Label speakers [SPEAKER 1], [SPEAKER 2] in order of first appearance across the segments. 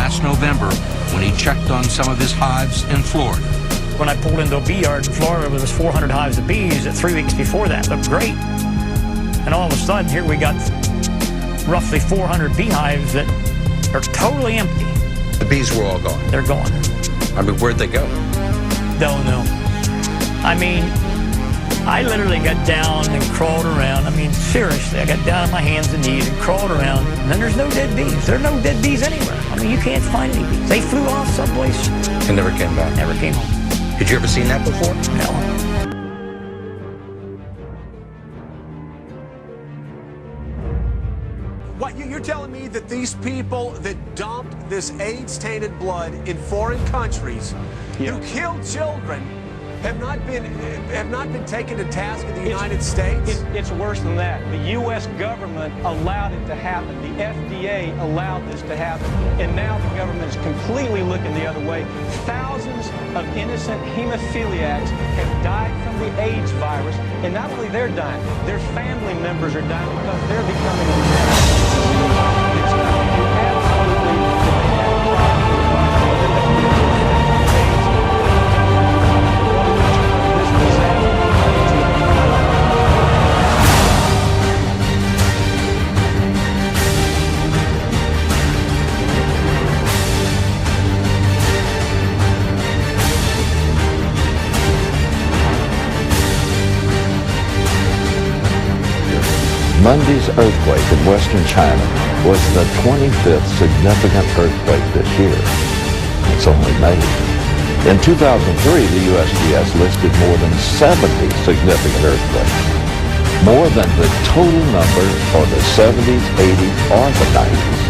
[SPEAKER 1] last November when he checked on some of his hives in Florida.
[SPEAKER 2] When I pulled into a bee yard in Florida where there was 400 hives of bees, that 3 weeks before that looked great. And all of a sudden, here we got roughly 400 beehives that are totally empty.
[SPEAKER 1] The bees were all gone.
[SPEAKER 2] They're gone.
[SPEAKER 1] I mean, where'd they go?
[SPEAKER 2] Don't know. I mean, I literally got down and crawled around. I mean, seriously, I got down on my hands and knees and crawled around, and then there's no dead bees. There are no dead bees anywhere. I mean, you can't find any bees. They flew off someplace.
[SPEAKER 1] And never came back?
[SPEAKER 2] Never came home.
[SPEAKER 1] Had you ever seen that before?
[SPEAKER 2] No.
[SPEAKER 3] What, you're telling me that these people that dumped this AIDS-tainted blood in foreign countries, who killed children, have not been taken to task in the United States?
[SPEAKER 4] It's worse than that. The U.S. government allowed it to happen. The FDA allowed this to happen. And now the government is completely looking the other way. Thousands of innocent hemophiliacs have died from the AIDS virus. And not only they're dying, their family members are dying because they're becoming infected. It's absolutely
[SPEAKER 5] Monday's earthquake in western China was the 25th significant earthquake this year. It's only May. In 2003, the USGS listed more than 70 significant earthquakes, more than the total number for the 70s, 80s, or the 90s.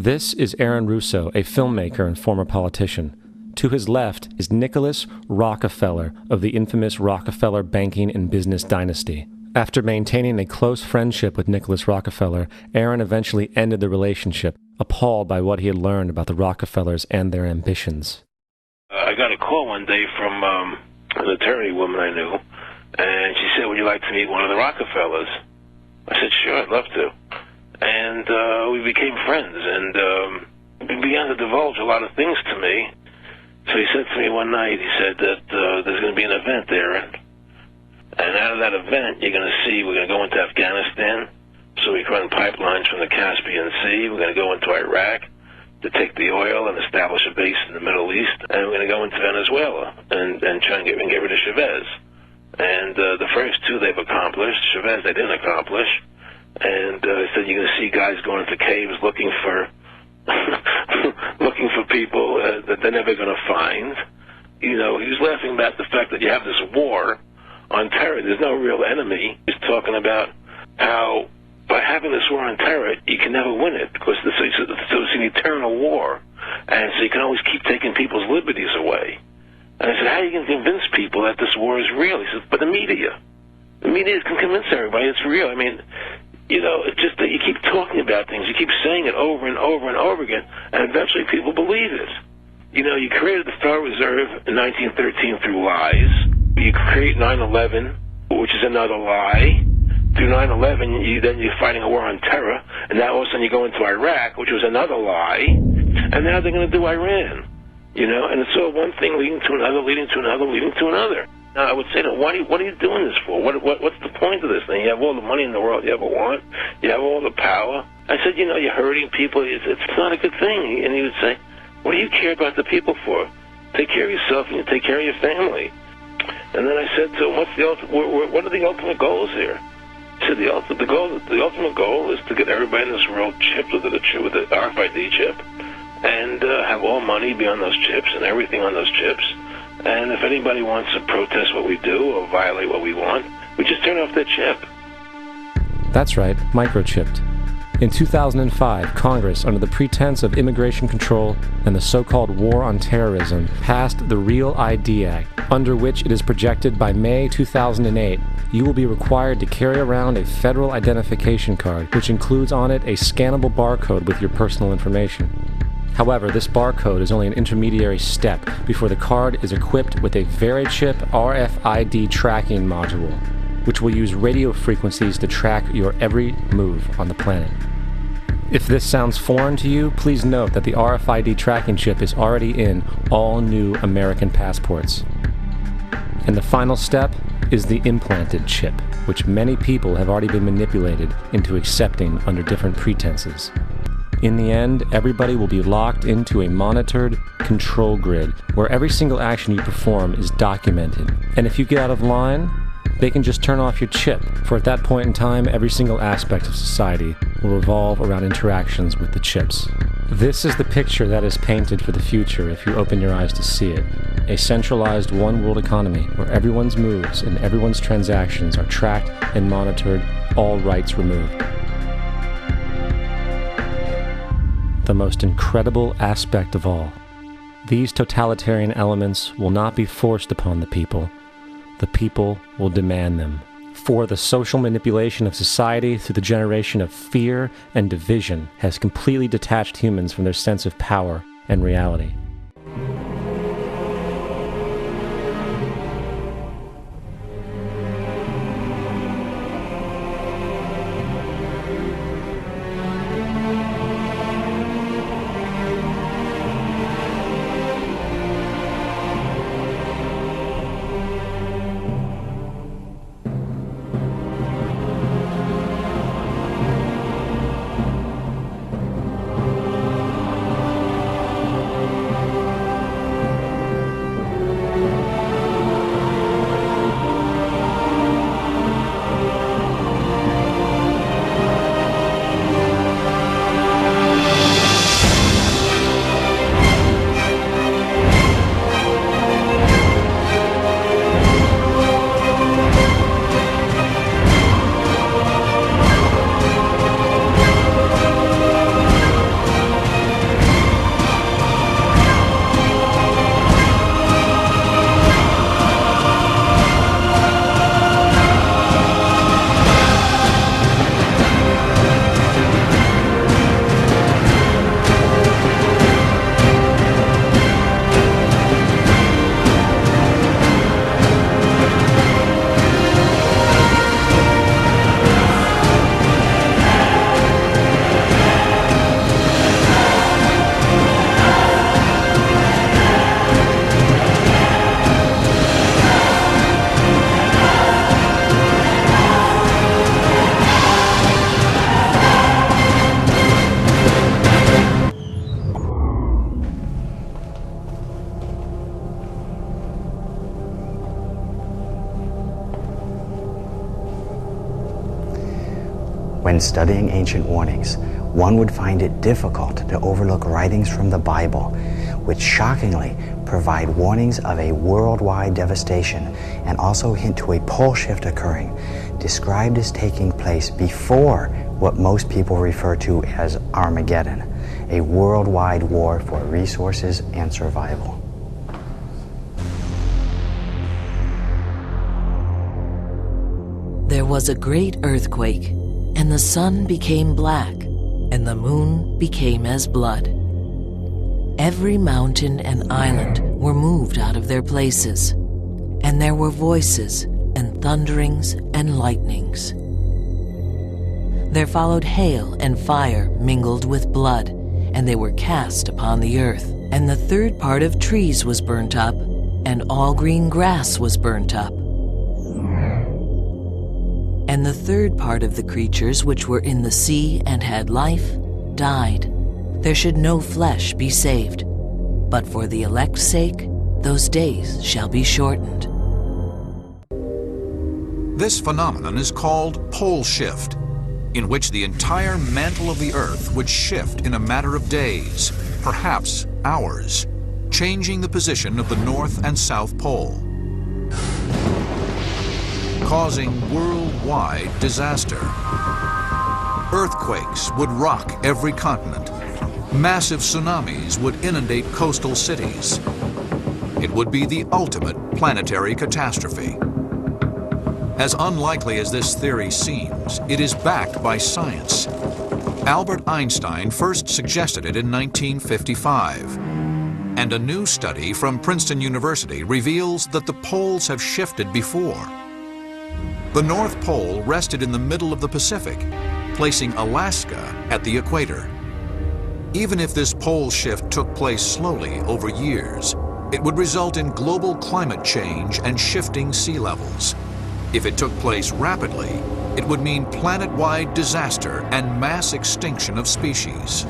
[SPEAKER 6] This is Aaron Russo, a filmmaker and former politician. To his left is Nicholas Rockefeller of the infamous Rockefeller banking and business dynasty. After maintaining a close friendship with Nicholas Rockefeller, Aaron eventually ended the relationship, appalled by what he had learned about the Rockefellers and their ambitions.
[SPEAKER 7] I got a call one day from an attorney woman I knew, and she said, would you like to meet one of the Rockefellers? I said, sure, I'd love to. And we became friends, and he began to divulge a lot of things to me. So he said to me one night, he said that there's going to be an event there, and out of that event, you're going to see we're going to go into Afghanistan, so we can run pipelines from the Caspian Sea. We're going to go into Iraq to take the oil and establish a base in the Middle East, and we're going to go into Venezuela and try and get rid of Chavez. And the first two they've accomplished. Chavez they didn't accomplish. And he said you're going to see guys going into caves looking for people that they're never going to find. You know, he was laughing about the fact that you have this war on terror. There's no real enemy. He's talking about how by having this war on terror, you can never win it because it's an eternal war. And so you can always keep taking people's liberties away. And I said, how are you going to convince people that this war is real? He said, but the media can convince everybody it's real. I mean, you know, it's just that you keep talking about things. You keep saying it over and over and over again, and eventually people believe it. You know, you created the Federal Reserve in 1913 through lies. You create 9/11, which is another lie. Through 9/11, then you're fighting a war on terror, and now all of a sudden you go into Iraq, which was another lie, and now they're going to do Iran. You know, and it's all one thing leading to another, leading to another, leading to another. Now, I would say to them, what are you doing this for? What's the point of this thing? You have all the money in the world you ever want. You have all the power. I said, you know, you're hurting people. It's not a good thing. And he would say, what do you care about the people for? Take care of yourself and you take care of your family. And then I said to him, what are the ultimate goals here? He said, the ultimate goal is to get everybody in this world chipped with the RFID chip and have all money be on those chips and everything on those chips. And if anybody wants to protest what we do or violate what we want, we just turn off their chip.
[SPEAKER 6] That's right, microchipped. In 2005, Congress, under the pretense of immigration control and the so-called war on terrorism, passed the Real ID Act, under which it is projected by May 2008, you will be required to carry around a federal identification card, which includes on it a scannable barcode with your personal information. However, this barcode is only an intermediary step before the card is equipped with a Verichip RFID tracking module, which will use radio frequencies to track your every move on the planet. If this sounds foreign to you, please note that the RFID tracking chip is already in all new American passports. And the final step is the implanted chip, which many people have already been manipulated into accepting under different pretenses. In the end, everybody will be locked into a monitored control grid where every single action you perform is documented. And if you get out of line, they can just turn off your chip, for at that point in time, every single aspect of society will revolve around interactions with the chips. This is the picture that is painted for the future if you open your eyes to see it. A centralized one-world economy where everyone's moves and everyone's transactions are tracked and monitored, all rights removed. The most incredible aspect of all. These totalitarian elements will not be forced upon the people will demand them. For the social manipulation of society through the generation of fear and division has completely detached humans from their sense of power and reality.
[SPEAKER 8] When studying ancient warnings, one would find it difficult to overlook writings from the Bible, which shockingly provide warnings of a worldwide devastation and also hint to a pole shift occurring, described as taking place before what most people refer to as Armageddon, a worldwide war for resources and survival.
[SPEAKER 9] There was a great earthquake, and the sun became black, and the moon became as blood. Every mountain and island were moved out of their places, and there were voices and thunderings and lightnings. There followed hail and fire mingled with blood, and they were cast upon the earth. And the third part of trees was burnt up, and all green grass was burnt up. And the third part of the creatures which were in the sea and had life died. There should no flesh be saved, but for the elect's sake, those days shall be shortened.
[SPEAKER 10] This phenomenon is called pole shift, in which the entire mantle of the Earth would shift in a matter of days, perhaps hours, changing the position of the North and South Pole, causing worldwide disaster. Earthquakes would rock every continent. Massive tsunamis would inundate coastal cities. It would be the ultimate planetary catastrophe. As unlikely as this theory seems, it is backed by science. Albert Einstein first suggested it in 1955, and a new study from Princeton University reveals that the poles have shifted before. The North Pole rested in the middle of the Pacific, placing Alaska at the equator. Even if this pole shift took place slowly over years, it would result in global climate change and shifting sea levels. If it took place rapidly, it would mean planet-wide disaster and mass extinction of species.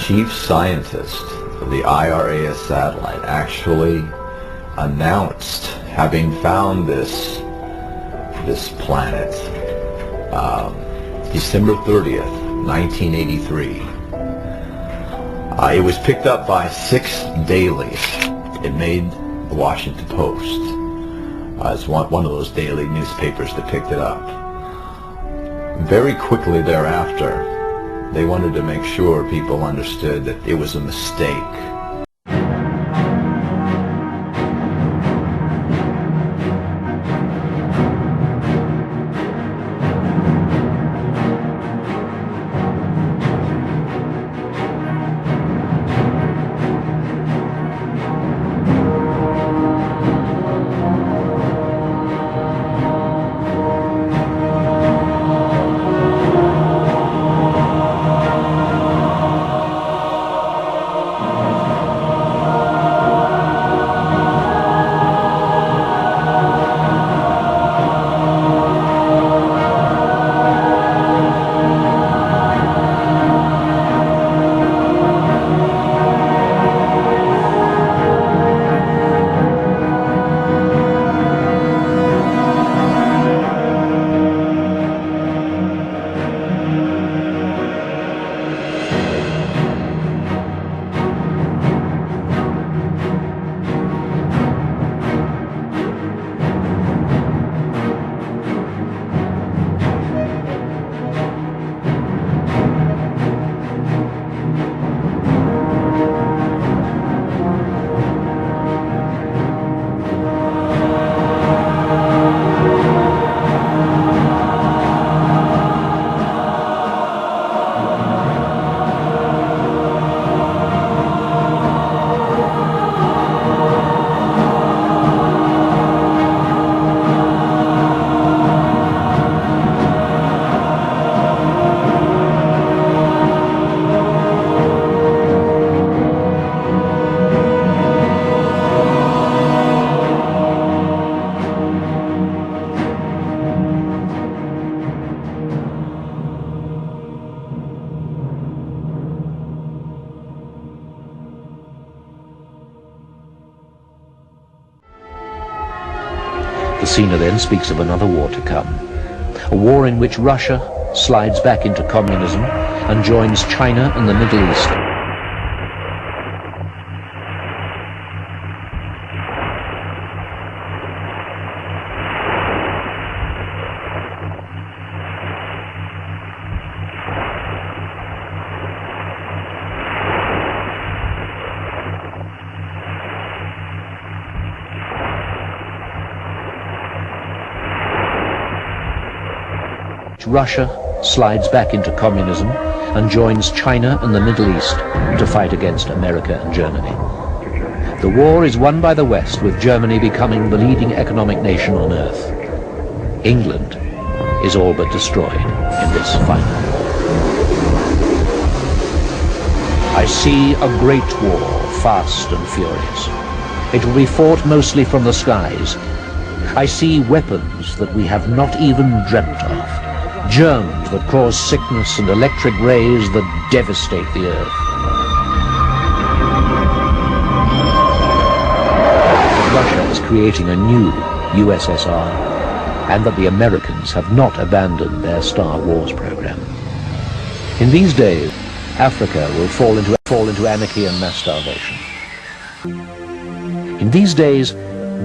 [SPEAKER 5] Chief scientist of the IRAS satellite actually announced having found this planet December 30th, 1983. It was picked up by 6 dailies. It made the Washington Post. It's one of those daily newspapers that picked it up. Very quickly thereafter, they wanted to make sure people understood that it was a mistake.
[SPEAKER 11] Sina then speaks of another war to come, a war in which Russia slides back into communism and joins China and the Middle East. Russia slides back into communism and joins China and the Middle East to fight against America and Germany. The war is won by the West, with Germany becoming the leading economic nation on earth. England is all but destroyed in this final war. I see a great war, fast and furious. It will be fought mostly from the skies. I see weapons that we have not even dreamt of. Germs that cause sickness and electric rays that devastate the earth. That Russia is creating a new USSR, and that the Americans have not abandoned their Star Wars program. In these days, Africa will fall into anarchy and mass starvation. In these days,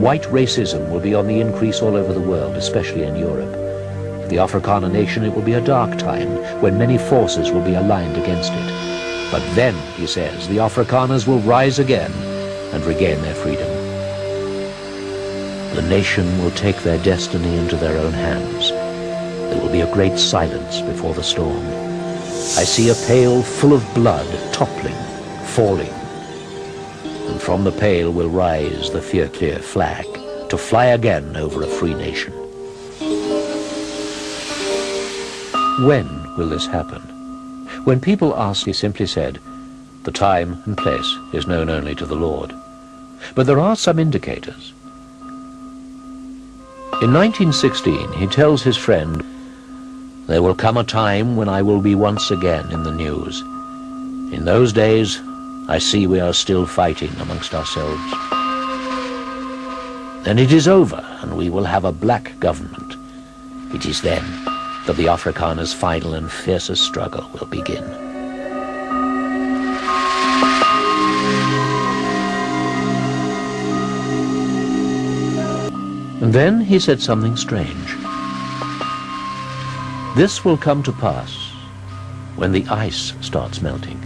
[SPEAKER 11] white racism will be on the increase all over the world, especially in Europe. For the Afrikaner nation, it will be a dark time when many forces will be aligned against it. But then, he says, the Afrikaners will rise again and regain their freedom. The nation will take their destiny into their own hands. There will be a great silence before the storm. I see a pail full of blood toppling, falling. And from the pail will rise the Fear-Clear flag to fly again over a free nation. When will this happen? When people asked, he simply said, the time and place is known only to the Lord. But there are some indicators. In 1916, he tells his friend, there will come a time when I will be once again in the news. In those days, I see we are still fighting amongst ourselves. Then it is over, and we will have a black government. It is then that the Afrikaners' final and fiercest struggle will begin. And then he said something strange. This will come to pass when the ice starts melting.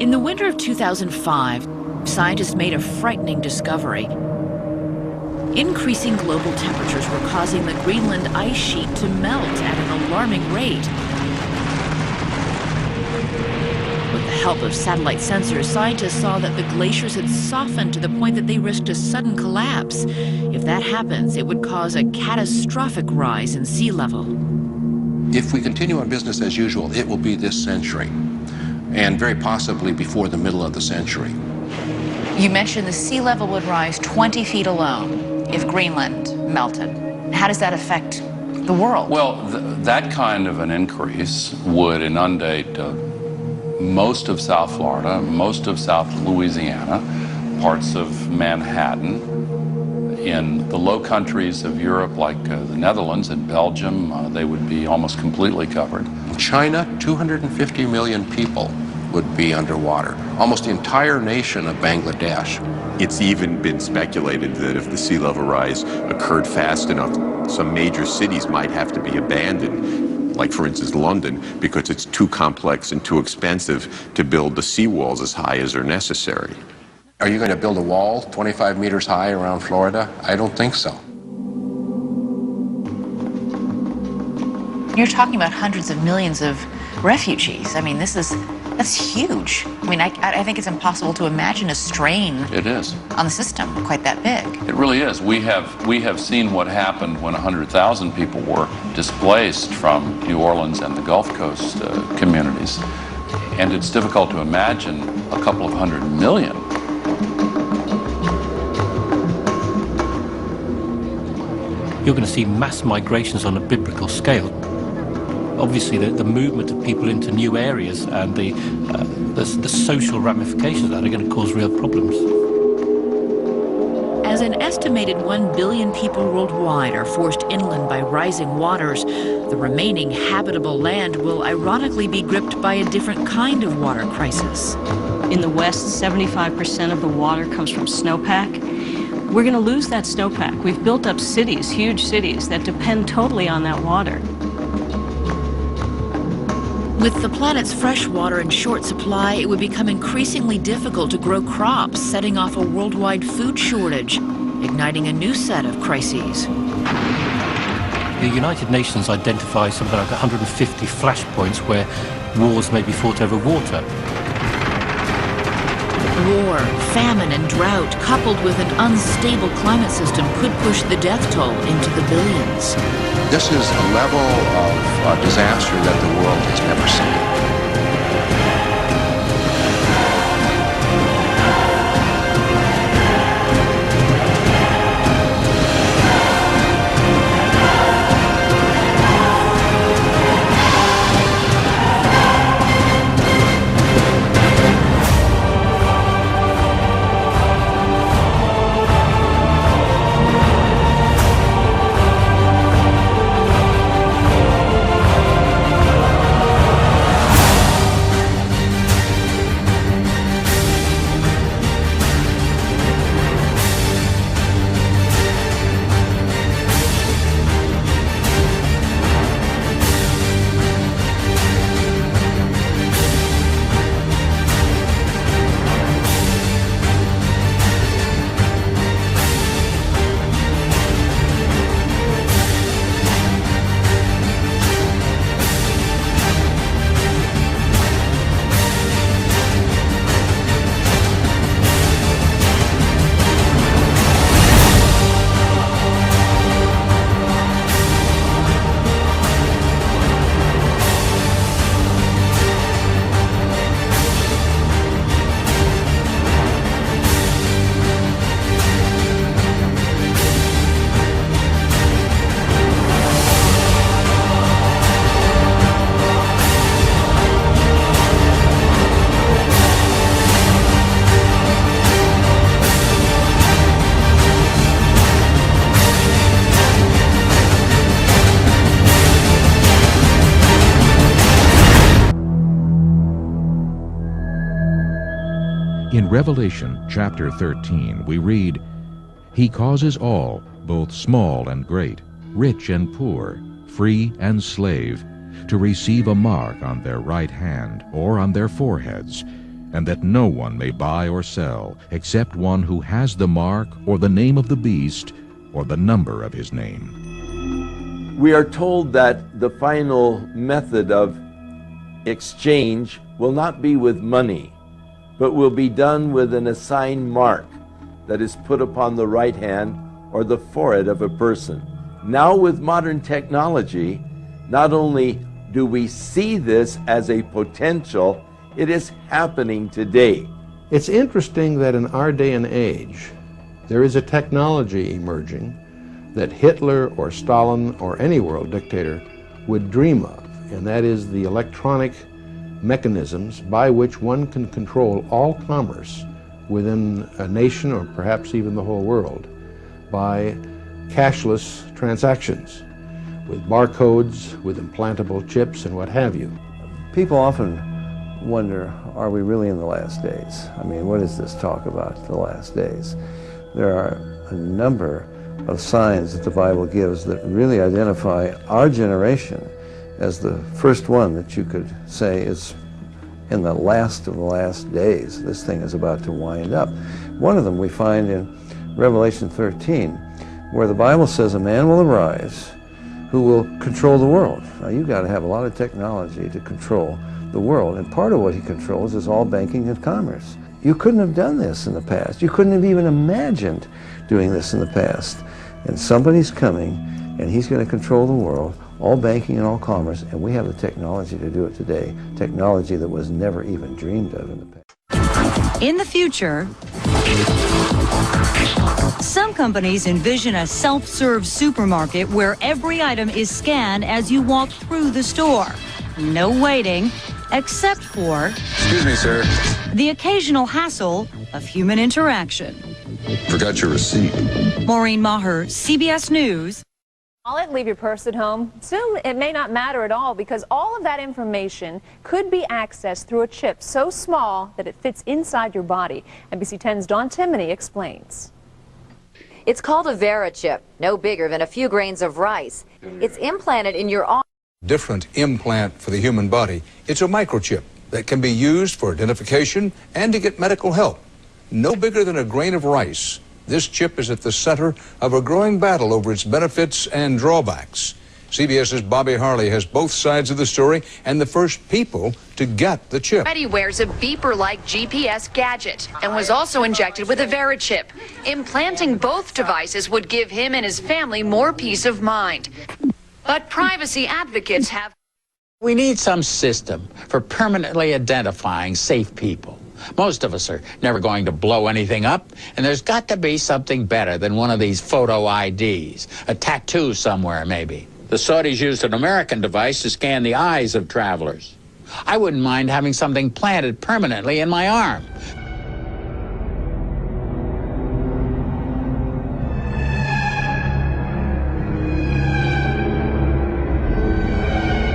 [SPEAKER 12] In the winter of 2005, scientists made a frightening discovery. Increasing global temperatures were causing the Greenland ice sheet to melt at an alarming rate. With the help of satellite sensors, scientists saw that the glaciers had softened to the point that they risked a sudden collapse. If that happens, it would cause a catastrophic rise in sea level.
[SPEAKER 1] If we continue on business as usual, it will be this century, and very possibly before the middle of the century.
[SPEAKER 12] You mentioned the sea level would rise 20 feet alone if Greenland melted. How does that affect the world?
[SPEAKER 13] Well, that kind of an increase would inundate most of South Florida, most of South Louisiana, parts of Manhattan. In the low countries of Europe, like the Netherlands and Belgium, they would be almost completely covered.
[SPEAKER 1] China, 250 million people would be underwater. Almost the entire nation of Bangladesh.
[SPEAKER 14] It's even been speculated that if the sea level rise occurred fast enough, some major cities might have to be abandoned, like for instance London, because it's too complex and too expensive to build the seawalls as high as are necessary.
[SPEAKER 1] Are you going to build a wall 25 meters high around Florida? I don't think so.
[SPEAKER 12] You're talking about hundreds of millions of refugees. I mean, this is That's huge. I mean, I think it's impossible to imagine a strain
[SPEAKER 13] It is.
[SPEAKER 12] on the system quite that big.
[SPEAKER 13] It really is. We have seen what happened when 100,000 people were displaced from New Orleans and the Gulf Coast communities. And it's difficult to imagine a couple of 100 million.
[SPEAKER 15] You're going to see mass migrations on a biblical scale. Obviously, the movement of people into new areas and the social ramifications of that are going to cause real problems.
[SPEAKER 12] As an estimated 1 billion people worldwide are forced inland by rising waters, the remaining habitable land will ironically be gripped by a different kind of water crisis.
[SPEAKER 16] In the West, 75% of the water comes from snowpack. We're going to lose that snowpack. We've built up cities, huge cities, that depend totally on that water.
[SPEAKER 12] With the planet's fresh water in short supply, it would become increasingly difficult to grow crops, setting off a worldwide food shortage, igniting a new set of crises.
[SPEAKER 15] The United Nations identifies something like 150 flashpoints where wars may be fought over water.
[SPEAKER 12] War, famine, and drought, coupled with an unstable climate system, could push the death toll into the billions.
[SPEAKER 1] This is a level of disaster that the world has never seen.
[SPEAKER 17] In Revelation chapter 13, we read, "He causes all, both small and great, rich and poor, free and slave, to receive a mark on their right hand or on their foreheads, and that no one may buy or sell except one who has the mark or the name of the beast or the number of his name."
[SPEAKER 18] We are told that the final method of exchange will not be with money, but will be done with an assigned mark that is put upon the right hand or the forehead of a person. Now with modern technology, not only do we see this as a potential, it is happening today.
[SPEAKER 19] It's interesting that in our day and age, there is a technology emerging that Hitler or Stalin or any world dictator would dream of, and that is the electronic mechanisms by which one can control all commerce within a nation or perhaps even the whole world by cashless transactions with barcodes, with implantable chips and what have you.
[SPEAKER 20] People often wonder, are we really in the last days? I mean, what is this talk about, the last days? There are a number of signs that the Bible gives that really identify our generation as the first one that you could say is in the last of the last days. This thing is about to wind up. One of them we find in Revelation 13, where the Bible says a man will arise who will control the world. Now you've got to have a lot of technology to control the world, and part of what he controls is all banking and commerce. You couldn't have done this in the past. You couldn't have even imagined doing this in the past. And somebody's coming, and he's going to control the world, all banking and all commerce, and we have the technology to do it today, technology that was never even dreamed of in the past.
[SPEAKER 21] In the future, some companies envision a self-serve supermarket where every item is scanned as you walk through the store. No waiting, except for...
[SPEAKER 22] Excuse me, sir.
[SPEAKER 21] The occasional hassle of human interaction.
[SPEAKER 22] Forgot your receipt.
[SPEAKER 21] Maureen Maher, CBS News.
[SPEAKER 23] Wallet, leave your purse at home. Soon it may not matter at all because all of that information could be accessed through a chip so small that it fits inside your body. NBC 10's Dawn Timoney explains.
[SPEAKER 24] It's called a VeriChip, no bigger than a few grains of rice. It's implanted in your arm.
[SPEAKER 25] Different implant for the human body. It's a microchip that can be used for identification and to get medical help. No bigger than a grain of rice. This chip is at the center of a growing battle over its benefits and drawbacks. CBS's Bobby Harley has both sides of the story and the first people to get the chip.
[SPEAKER 26] He wears a beeper-like GPS gadget and was also injected with a VeriChip. Implanting both devices would give him and his family more peace of mind. But privacy advocates have...
[SPEAKER 27] We need some system for permanently identifying safe people. Most of us are never going to blow anything up, and there's got to be something better than one of these photo IDs, a tattoo somewhere maybe. The Saudis used an American device to scan the eyes of travelers. I wouldn't mind having something planted permanently in my arm.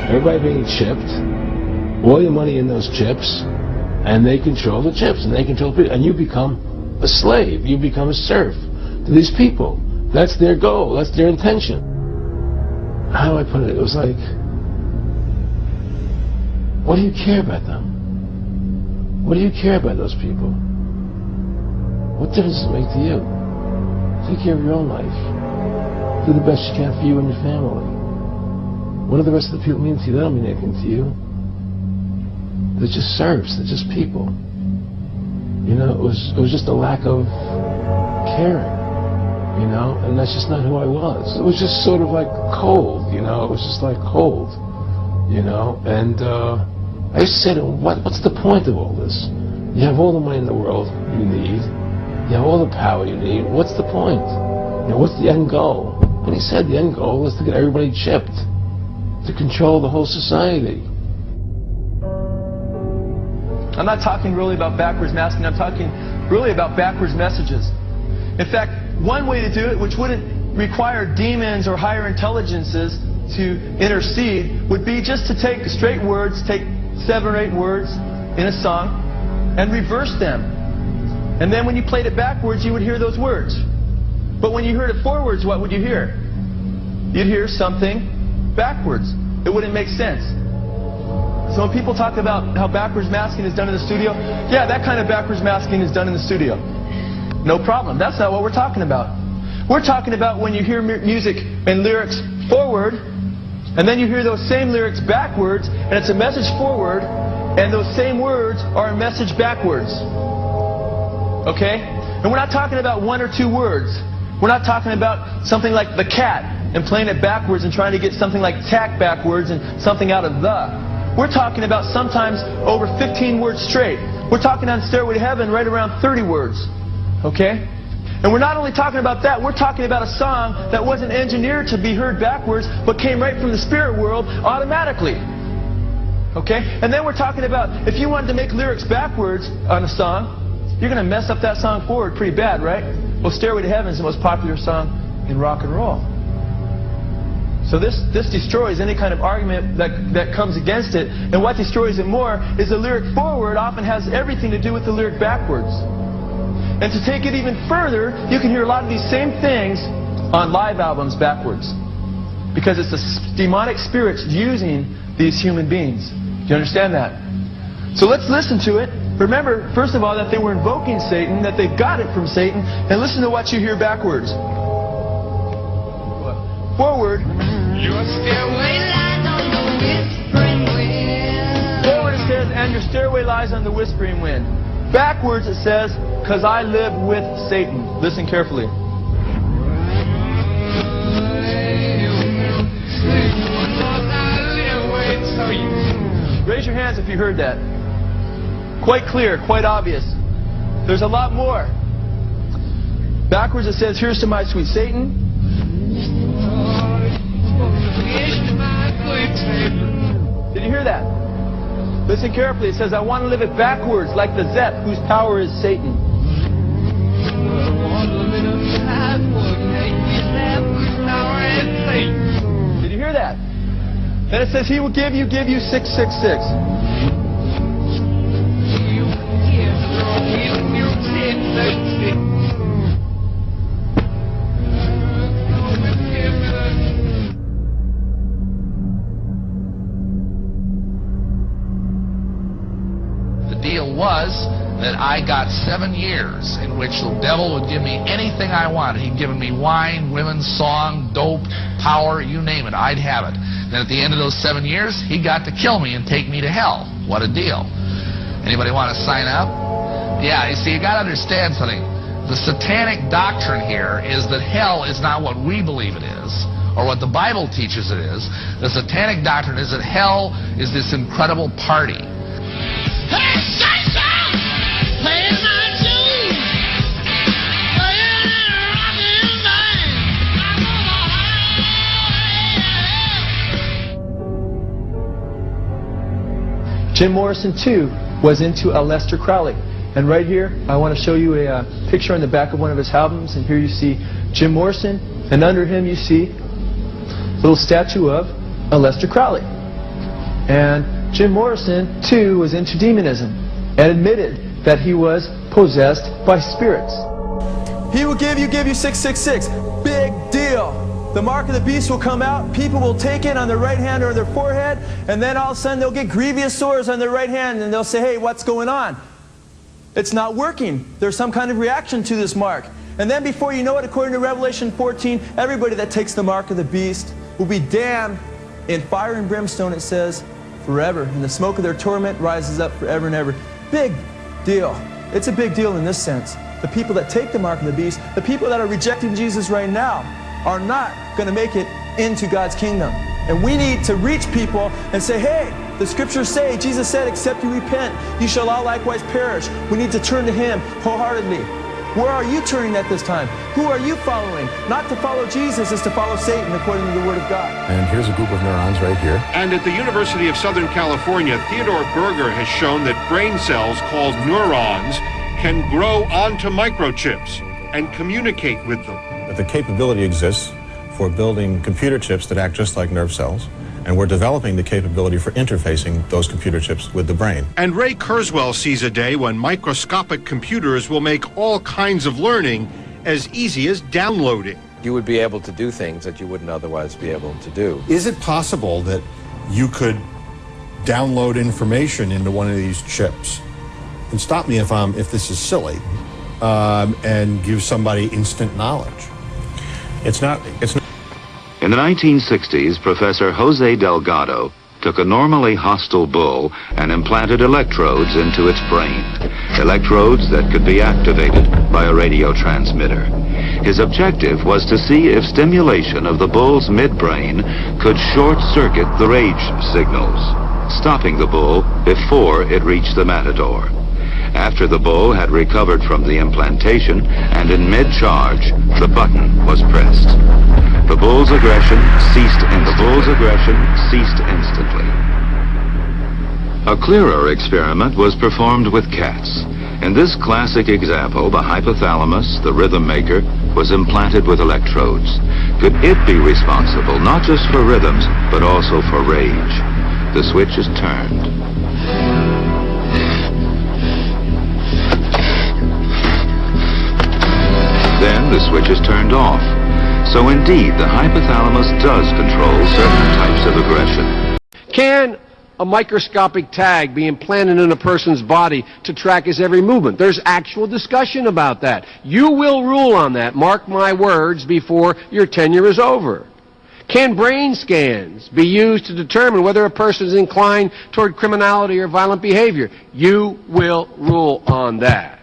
[SPEAKER 28] Everybody being chipped, all your money in those chips, and they control the chips, and they control people, and you become a slave, you become a serf to these people. That's their goal, that's their intention. How do I put it? It was like, what do you care about them? What do you care about those people? What difference does it make to you? Take care of your own life. Do the best you can for you and your family. What do the rest of the people mean to you? They don't mean anything to you. They're just serfs. They're just people. You know, it was just a lack of caring. You know, and that's just not who I was. It was just sort of like cold. You know, it was just like cold. You know, and I used to say to him, what's the point of all this? You have all the money in the world you need. You have all the power you need. What's the point? You know, what's the end goal? And he said the end goal is to get everybody chipped, to control the whole society.
[SPEAKER 29] I'm not talking really about backwards masking, I'm talking really about backwards messages. In fact, one way to do it, which wouldn't require demons or higher intelligences to intercede, would be just to take straight words, take 7 or 8 words in a song, and reverse them. And then when you played it backwards, you would hear those words. But when you heard it forwards, what would you hear? You'd hear something backwards. It wouldn't make sense. So when people talk about how backwards masking is done in the studio, yeah, that kind of backwards masking is done in the studio. No problem. That's not what we're talking about. We're talking about when you hear music and lyrics forward, and then you hear those same lyrics backwards, and it's a message forward, and those same words are a message backwards. Okay? And we're not talking about 1 or 2 words. We're not talking about something like the cat and playing it backwards and trying to get something like tack backwards and something out of the. We're talking about sometimes over 15 words straight. We're talking on Stairway to Heaven right around 30 words. Okay? And we're not only talking about that, we're talking about a song that wasn't engineered to be heard backwards, but came right from the spirit world automatically. Okay? And then we're talking about if you wanted to make lyrics backwards on a song, you're going to mess up that song forward pretty bad, right? Well, Stairway to Heaven is the most popular song in rock and roll. So this destroys any kind of argument that comes against it. And what destroys it more is the lyric forward often has everything to do with the lyric backwards. And to take it even further, you can hear a lot of these same things on live albums backwards. Because it's the demonic spirits using these human beings. Do you understand that? So let's listen to it. Remember, first of all, that they were invoking Satan, that they got it from Satan, and listen to what you hear backwards. Forward. Your stairway lies on the whispering wind. Forward is says, and your stairway lies on the whispering wind. Backwards it says, because I live with Satan. Listen carefully. Raise your hands if you heard that. Quite clear, quite obvious. There's a lot more. Backwards it says, here's to my sweet Satan. Did you hear that? Listen carefully. It says, I want to live it backwards, like the Zep, whose power is Satan. Did you hear that? Then it says, he will give you 666.
[SPEAKER 2] Was that I got 7 years in which the devil would give me anything I wanted. He'd given me wine, women, song, dope, power, you name it, I'd have it. Then at the end of those 7 years, he got to kill me and take me to hell. What a deal. Anybody want to sign up? Yeah, you see, you got to understand something. The satanic doctrine here is that hell is not what we believe it is, or what the Bible teaches it is. The satanic doctrine is that hell is this incredible party. Hey, Satan! Playing my tune! Playing and rocking man!
[SPEAKER 29] Jim Morrison, too, was into Aleister Crowley. And right here, I want to show you a picture on the back of one of his albums. And here you see Jim Morrison, and under him you see a little statue of Aleister Crowley. And Jim Morrison, too, was into demonism and admitted that he was possessed by spirits. He will give you 666. Big deal. The mark of the beast will come out. People will take it on their right hand or their forehead, and then all of a sudden they'll get grievous sores on their right hand, and they'll say, hey, what's going on? It's not working. There's some kind of reaction to this mark. And then before you know it, according to Revelation 14, everybody that takes the mark of the beast will be damned in fire and brimstone, it says, forever. And the smoke of their torment rises up forever and ever. Big deal. It's a big deal in this sense. The people that take the mark of the beast, the people that are rejecting Jesus right now, are not going to make it into God's kingdom. And we need to reach people and say, hey, the scriptures say, Jesus said, except you repent, you shall all likewise perish. We need to turn to him wholeheartedly. Where are you turning at this time? Who are you following? Not to follow Jesus is to follow Satan according to the Word of God.
[SPEAKER 3] And here's a group of neurons right here.
[SPEAKER 4] And at the University of Southern California, Theodore Berger has shown that brain cells called neurons can grow onto microchips and communicate with them.
[SPEAKER 3] The capability exists for building computer chips that act just like nerve cells. And we're developing the capability for interfacing those computer chips with the brain.
[SPEAKER 4] And Ray Kurzweil sees a day when microscopic computers will make all kinds of learning as easy as downloading.
[SPEAKER 5] You would be able to do things that you wouldn't otherwise be able to do.
[SPEAKER 6] Is it possible that you could download information into one of these chips? And stop me if this is silly, and give somebody instant knowledge.
[SPEAKER 3] It's not.
[SPEAKER 7] In the 1960s, Professor Jose Delgado took a normally hostile bull and implanted electrodes into its brain. Electrodes that could be activated by a radio transmitter. His objective was to see if stimulation of the bull's midbrain could short-circuit the rage signals, stopping the bull before it reached the matador. After the bull had recovered from the implantation and in mid-charge, the button was pressed. The bull's aggression ceased instantly. A clearer experiment was performed with cats. In this classic example, the hypothalamus, the rhythm maker, was implanted with electrodes. Could it be responsible not just for rhythms, but also for rage? The switch is turned. Then the switch is turned off. So indeed, the hypothalamus does control certain types of aggression.
[SPEAKER 8] Can a microscopic tag be implanted in a person's body to track his every movement? There's actual discussion about that. You will rule on that, mark my words, before your tenure is over. Can brain scans be used to determine whether a person is inclined toward criminality or violent behavior? You will rule on that.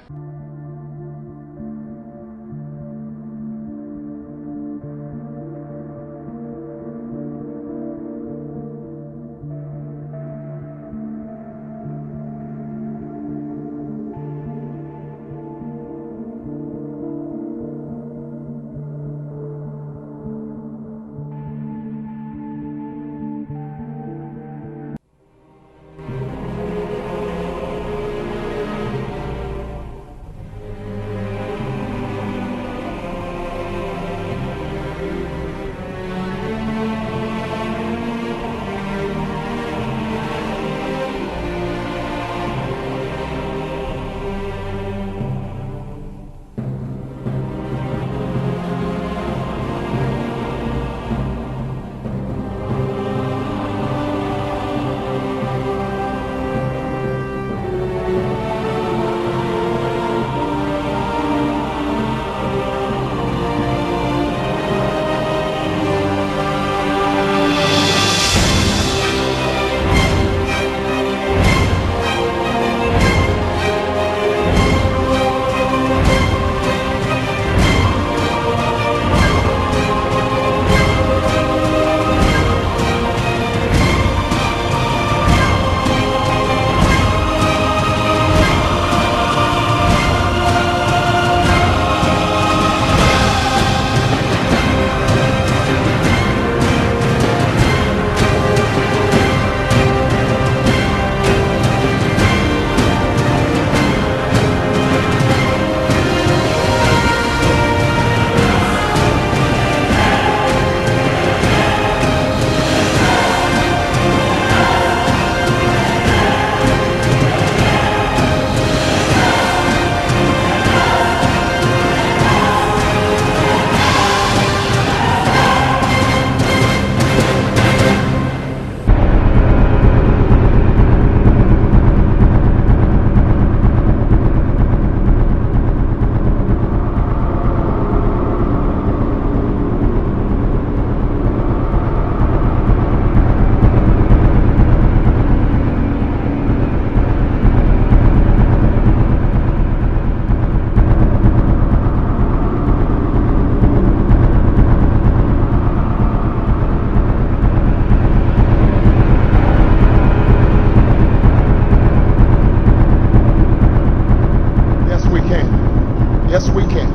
[SPEAKER 1] Yes, we can.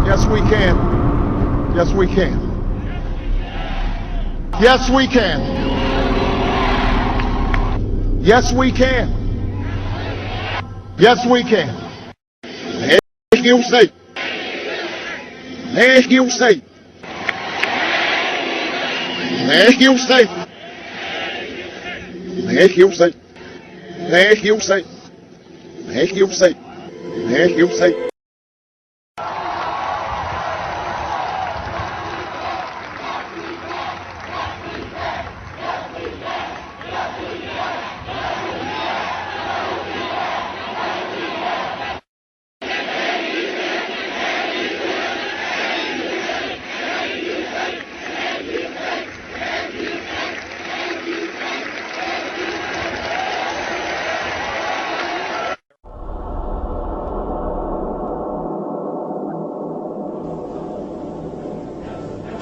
[SPEAKER 1] Yes, we can. Yes, we can. Yes, we can. Yes, we can. Yes, we can. Make you say. Make you say. Make you say. Make you say. Make you say. Make you say. Make you say.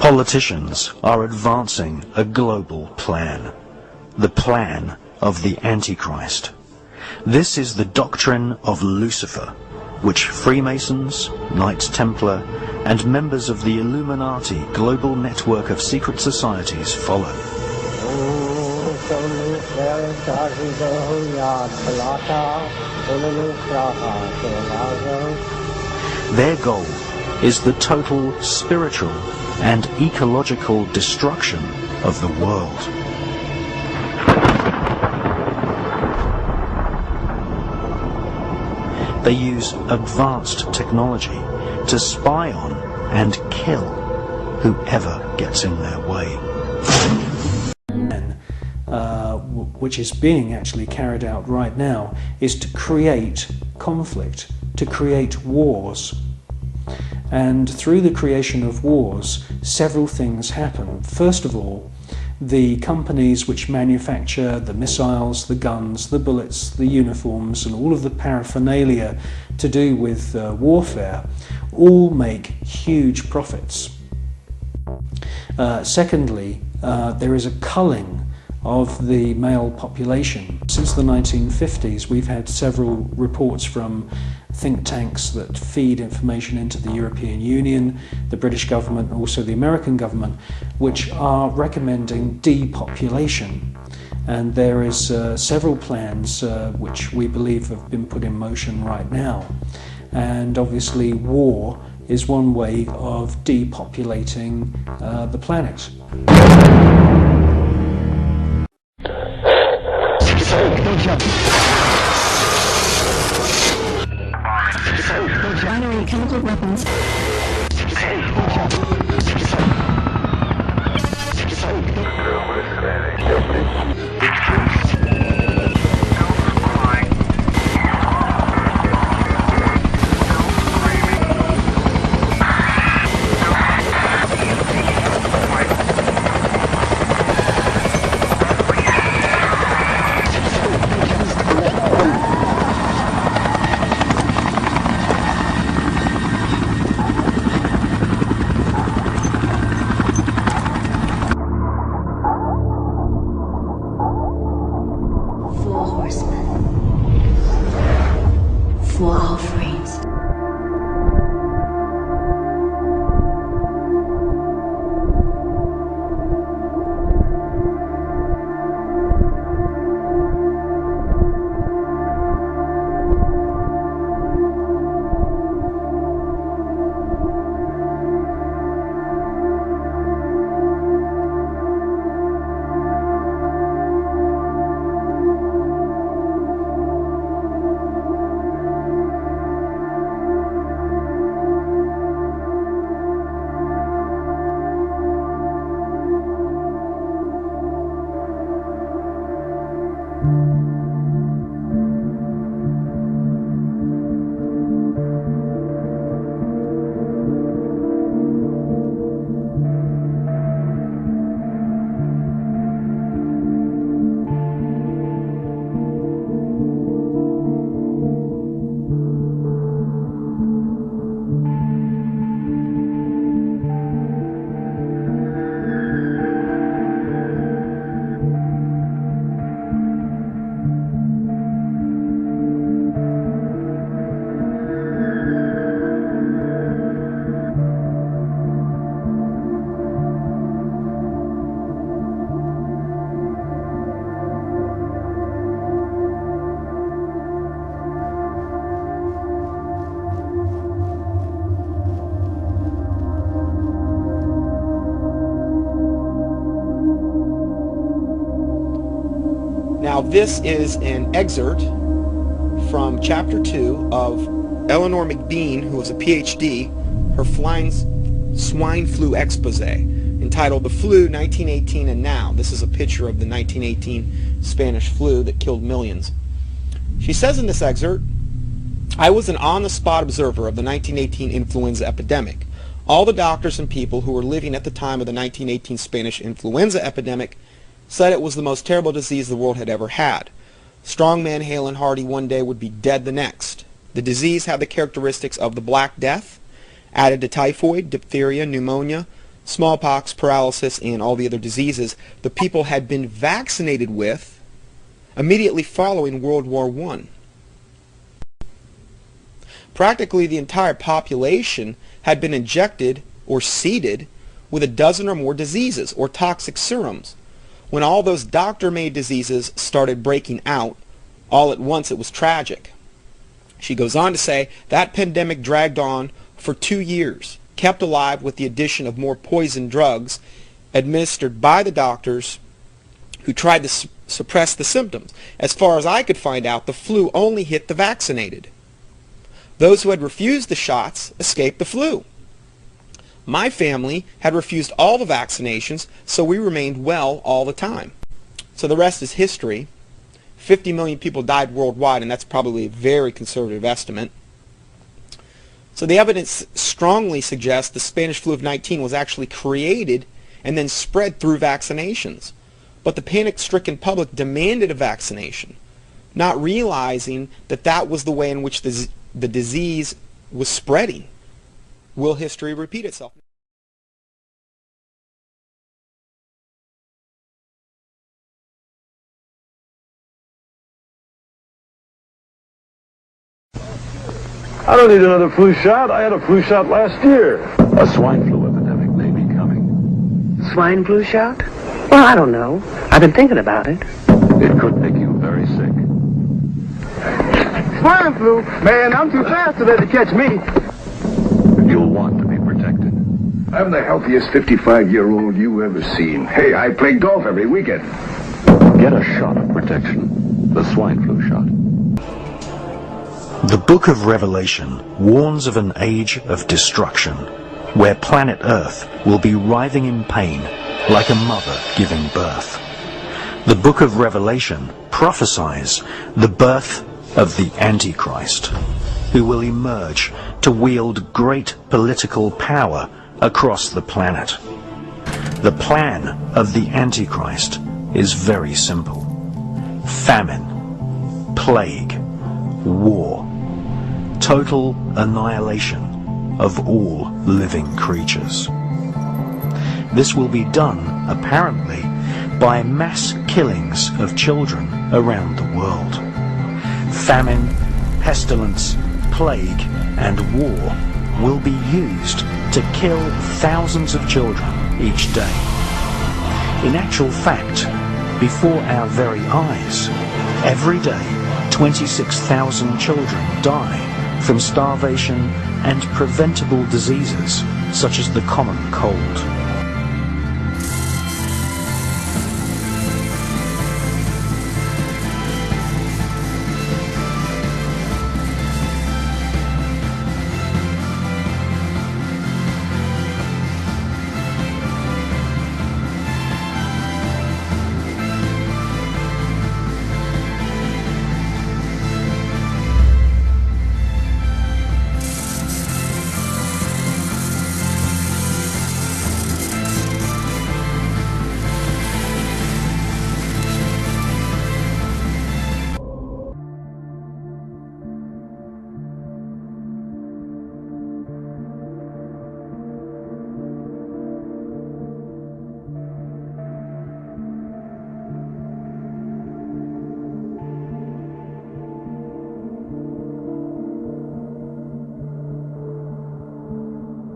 [SPEAKER 9] Politicians are advancing a global plan, the plan of the Antichrist. This is the doctrine of Lucifer, which Freemasons, Knights Templar, and members of the Illuminati global network of secret societies follow. Their goal is the total spiritual and ecological destruction of the world. They use advanced technology to spy on and kill whoever gets in their way.
[SPEAKER 10] Which is being actually carried out right now, is to create conflict, to create wars. And through the creation of wars, several things happen. First of all, the companies which manufacture the missiles, the guns, the bullets, the uniforms, and all of the paraphernalia to do with warfare all make huge profits. Secondly, there is a culling of the male population. Since the 1950s, we've had several reports from think tanks that feed information into the European Union, the British government, and also the American government, which are recommending depopulation. And there is several plans which we believe have been put in motion right now. And obviously war is one way of depopulating the planet.
[SPEAKER 21] Binary chemical weapons.
[SPEAKER 11] Now this is an excerpt from chapter 2 of Eleanor McBean, who was a PhD, her swine flu expose, entitled The Flu 1918 and Now. This is a picture of the 1918 Spanish flu that killed millions. She says in this excerpt, "I was an on-the-spot observer of the 1918 influenza epidemic. All the doctors and people who were living at the time of the 1918 Spanish influenza epidemic said it was the most terrible disease the world had ever had. Strong men, hale and hearty one day, would be dead the next. The disease had the characteristics of the Black Death, added to typhoid, diphtheria, pneumonia, smallpox, paralysis, and all the other diseases the people had been vaccinated with immediately following World War I. Practically the entire population had been injected or seeded with a dozen or more diseases or toxic serums. When all those doctor-made diseases started breaking out, all at once it was tragic." She goes on to say, "That pandemic dragged on for 2 years, kept alive with the addition of more poison drugs administered by the doctors who tried to suppress the symptoms. As far as I could find out, the flu only hit the vaccinated. Those who had refused the shots escaped the flu. My family had refused all the vaccinations, so we remained well all the time." So the rest is history. 50 million people died worldwide, and that's probably a very conservative estimate. So the evidence strongly suggests the Spanish flu of 19 was actually created and then spread through vaccinations. But the panic-stricken public demanded a vaccination, not realizing that that was the way in which the disease was spreading. Will history repeat itself?
[SPEAKER 28] I don't need another flu shot. I had a flu shot last year. A swine flu epidemic may be coming.
[SPEAKER 12] Swine flu shot? Well, I don't know. I've been thinking about it.
[SPEAKER 28] It could make you very sick.
[SPEAKER 12] Swine flu? Man, I'm too fast to let it catch me.
[SPEAKER 28] You'll want to be protected.
[SPEAKER 22] I'm the healthiest 55-year-old you ever seen. Hey, I play golf every weekend.
[SPEAKER 28] Get a shot of protection. The swine flu shot.
[SPEAKER 9] The Book of Revelation warns of an age of destruction, where planet Earth will be writhing in pain like a mother giving birth. The Book of Revelation prophesies the birth of the Antichrist, who will emerge to wield great political power across the planet. The plan of the Antichrist is very simple: famine, plague, war, total annihilation of all living creatures. This will be done, apparently, by mass killings of children around the world. Famine, pestilence, plague, and war will be used to kill thousands of children each day. In actual fact, before our very eyes, every day 26,000 children die from starvation and preventable diseases such as the common cold.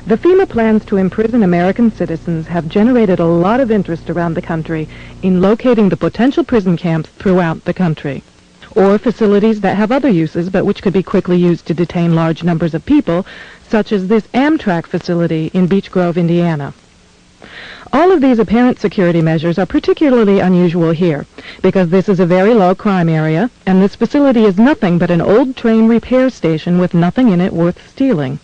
[SPEAKER 13] The FEMA plans to imprison American citizens have generated a lot of interest around the country in locating the potential prison camps throughout the country, or facilities that have other uses but which could be quickly used to detain large numbers of people, such as this Amtrak facility in Beech Grove, Indiana. All of these apparent security measures are particularly unusual here, because this is a very low crime area, and this facility is nothing but an old train repair station with nothing in it worth stealing.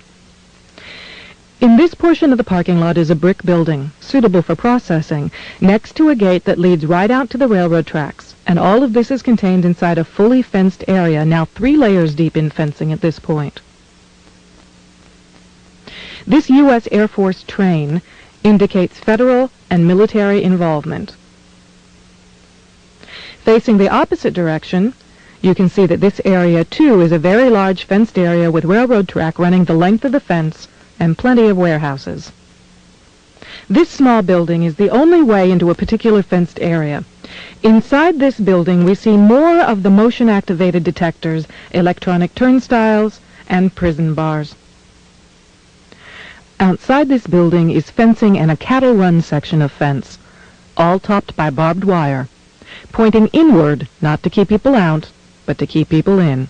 [SPEAKER 13] In this portion of the parking lot is a brick building, suitable for processing, next to a gate that leads right out to the railroad tracks, and all of this is contained inside a fully fenced area, now 3 layers deep in fencing at this point. This U.S. Air Force train indicates federal and military involvement. Facing the opposite direction, you can see that this area, too, is a very large fenced area with railroad track running the length of the fence and plenty of warehouses. This small building is the only way into a particular fenced area. Inside this building, we see more of the motion-activated detectors, electronic turnstiles, and prison bars. Outside this building is fencing and a cattle run section of fence, all topped by barbed wire, pointing inward, not to keep people out, but to keep people in. On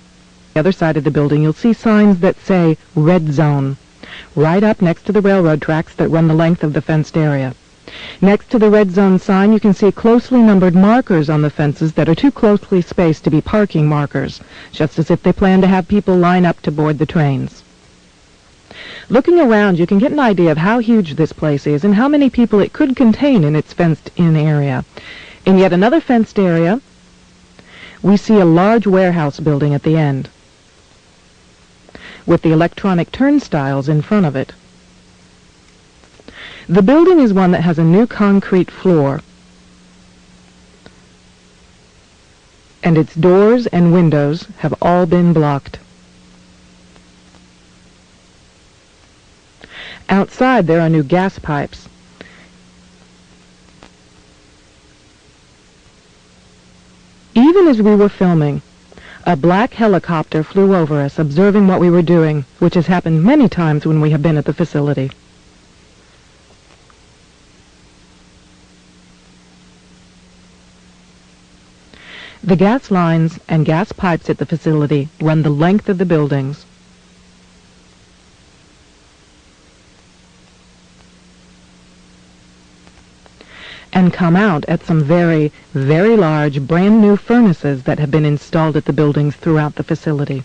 [SPEAKER 13] the other side of the building, you'll see signs that say Red Zone, right up next to the railroad tracks that run the length of the fenced area. Next to the Red Zone sign, you can see closely numbered markers on the fences that are too closely spaced to be parking markers, just as if they plan to have people line up to board the trains. Looking around, you can get an idea of how huge this place is and how many people it could contain in its fenced-in area. In yet another fenced area, we see a large warehouse building at the end. with the electronic turnstiles in front of it. The building is one that has a new concrete floor, and its doors and windows have all been blocked. Outside there are new gas pipes. Even as we were filming, a black helicopter flew over us, observing what we were doing, which has happened many times when we have been at the facility. The gas lines and gas pipes at the facility run the length of the buildings. And come out at some very, very large brand new furnaces that have been installed at the buildings throughout the facility.